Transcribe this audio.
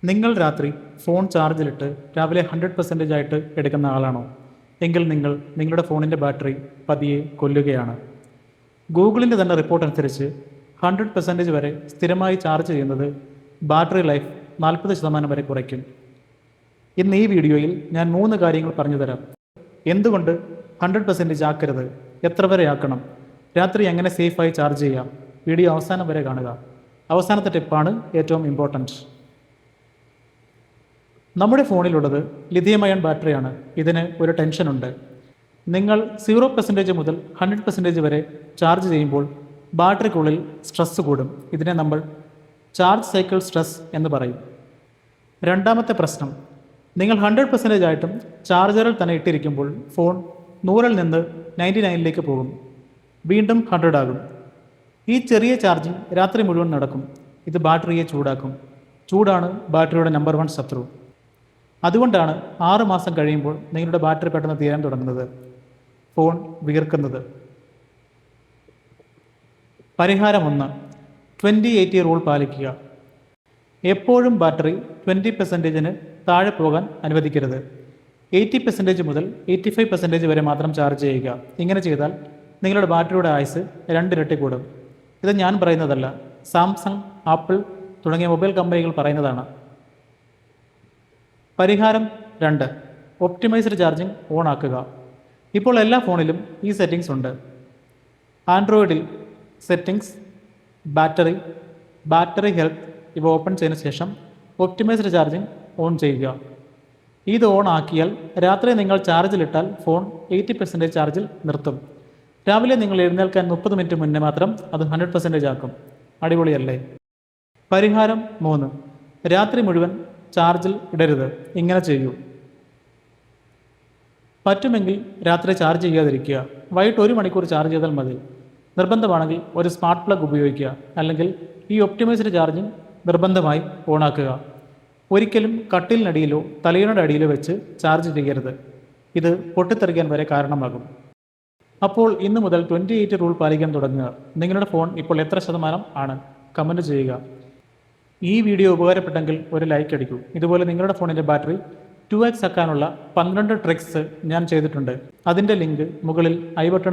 നിങ്ങൾ രാത്രി ഫോൺ ചാർജിലിട്ട് രാവിലെ 100% ആയിട്ട് എടുക്കുന്ന ആളാണോ? എങ്കിൽ നിങ്ങൾ നിങ്ങളുടെ ഫോണിൻ്റെ ബാറ്ററി പതിയെ കൊല്ലുകയാണ്. ഗൂഗിളിൻ്റെ തന്നെ റിപ്പോർട്ട് അനുസരിച്ച് 100% വരെ സ്ഥിരമായി ചാർജ് ചെയ്യുന്നത് ബാറ്ററി ലൈഫ് 40% വരെ കുറയ്ക്കും. ഇന്ന് ഈ വീഡിയോയിൽ ഞാൻ 3 കാര്യങ്ങൾ പറഞ്ഞു തരാം. എന്തുകൊണ്ട് 100% ആക്കരുത്, എത്ര വരെ ആക്കണം, രാത്രി എങ്ങനെ സേഫായി ചാർജ് ചെയ്യാം. വീഡിയോ അവസാനം വരെ കാണുക. അവസാനത്തെ ടിപ്പാണ് ഏറ്റവും ഇമ്പോർട്ടൻറ്റ്. നമ്മുടെ ഫോണിലുള്ളത് ലിഥിയം അയൺ ബാറ്ററിയാണ്. ഇതിന് ഒരു ടെൻഷനുണ്ട്. നിങ്ങൾ 0% മുതൽ 100% വരെ ചാർജ് ചെയ്യുമ്പോൾ ബാറ്ററിക്കുള്ളിൽ സ്ട്രെസ് കൂടും. ഇതിനെ നമ്മൾ ചാർജ് സൈക്കിൾ സ്ട്രെസ് എന്ന് പറയും. രണ്ടാമത്തെ പ്രശ്നം, നിങ്ങൾ 100% ആയിട്ടും ചാർജറിൽ തന്നെ ഇട്ടിരിക്കുമ്പോൾ ഫോൺ 100-ൽ നിന്ന് 99-ലേക്ക് പോകും, വീണ്ടും 100 ആകും. ഈ ചെറിയ ചാർജിങ് രാത്രി മുഴുവൻ നടക്കും. ഇത് ബാറ്ററിയെ ചൂടാക്കും. ചൂടാണ് ബാറ്ററിയുടെ നമ്പർ 1 ശത്രു. അതുകൊണ്ടാണ് 6 മാസം കഴിയുമ്പോൾ നിങ്ങളുടെ ബാറ്ററി പെട്ടെന്ന് തീരാൻ തുടങ്ങുന്നത്, ഫോൺ വിയർക്കുന്നത്. പരിഹാരം 1, 20-80 റൂൾ പാലിക്കുക. എപ്പോഴും ബാറ്ററി 20%-ന് താഴെ പോകാൻ അനുവദിക്കരുത്. 80% മുതൽ 85% വരെ മാത്രം ചാർജ് ചെയ്യുക. ഇങ്ങനെ ചെയ്താൽ നിങ്ങളുടെ ബാറ്ററിയുടെ ആയുസ് 2 ഇരട്ടി കൂടും. ഇത് ഞാൻ പറയുന്നതല്ല, സാംസങ്, ആപ്പിൾ തുടങ്ങിയ മൊബൈൽ കമ്പനികൾ പറയുന്നതാണ്. പരിഹാരം 2, ഒപ്റ്റിമൈസ്ഡ് ചാർജിങ് ഓൺ ആക്കുക. ഇപ്പോൾ എല്ലാ ഫോണിലും ഈ സെറ്റിംഗ്സ് ഉണ്ട്. ആൻഡ്രോയിഡിൽ സെറ്റിംഗ്സ്, ബാറ്ററി ഹെൽത്ത് ഇവ ഓപ്പൺ ചെയ്തതിനു ശേഷം ഒപ്റ്റിമൈസ്ഡ് ചാർജിങ് ഓൺ ചെയ്യുക. ഇത് ഓൺ ആക്കിയാൽ രാത്രി നിങ്ങൾ ചാർജിലിട്ടാൽ ഫോൺ 80% ചാർജിൽ നിർത്തും. രാവിലെ നിങ്ങൾ എഴുന്നേൽക്കാൻ 30 മിനിറ്റ് മുന്നേ മാത്രം അത് 100% ആക്കും. അടിപൊളിയല്ലേ? പരിഹാരം 3, രാത്രി മുഴുവൻ ചാർജിൽ ഇടരുത്. ഇങ്ങനെ ചെയ്യൂ. പറ്റുമെങ്കിൽ രാത്രി ചാർജ് ചെയ്യാതിരിക്കുക. വൈകിട്ട് 1 മണിക്കൂർ ചാർജ് ചെയ്താൽ മതി. നിർബന്ധമാണെങ്കിൽ ഒരു സ്മാർട്ട് പ്ലഗ് ഉപയോഗിക്കുക. അല്ലെങ്കിൽ ഈ ഒപ്റ്റിമൈസ്ഡ് ചാർജിങ് നിർബന്ധമായി ഓണാക്കുക. ഒരിക്കലും കട്ടിലിനടിയിലോ തലയിണയുടെ അടിയിലോ വെച്ച് ചാർജ് ചെയ്യരുത്. ഇത് പൊട്ടിത്തെറിക്കാൻ വരെ കാരണമാകും. അപ്പോൾ ഇന്നു മുതൽ 20-80 റൂൾ പാലിക്കാൻ തുടങ്ങുക. നിങ്ങളുടെ ഫോൺ ഇപ്പോൾ എത്ര ശതമാനം ആണ്? കമൻറ്റ് ചെയ്യുക. ഈ വീഡിയോ ഉപകാരപ്പെട്ടെങ്കിൽ ഒരു ലൈക്ക് അടിക്കൂ. ഇതുപോലെ നിങ്ങളുടെ ഫോണിൻ്റെ ബാറ്ററി 2x ആക്കാനുള്ള 12 ട്രിക്സ് ഞാൻ ചെയ്തിട്ടുണ്ട്. അതിൻ്റെ ലിങ്ക് മുകളിൽ ഐ ബട്ടൺ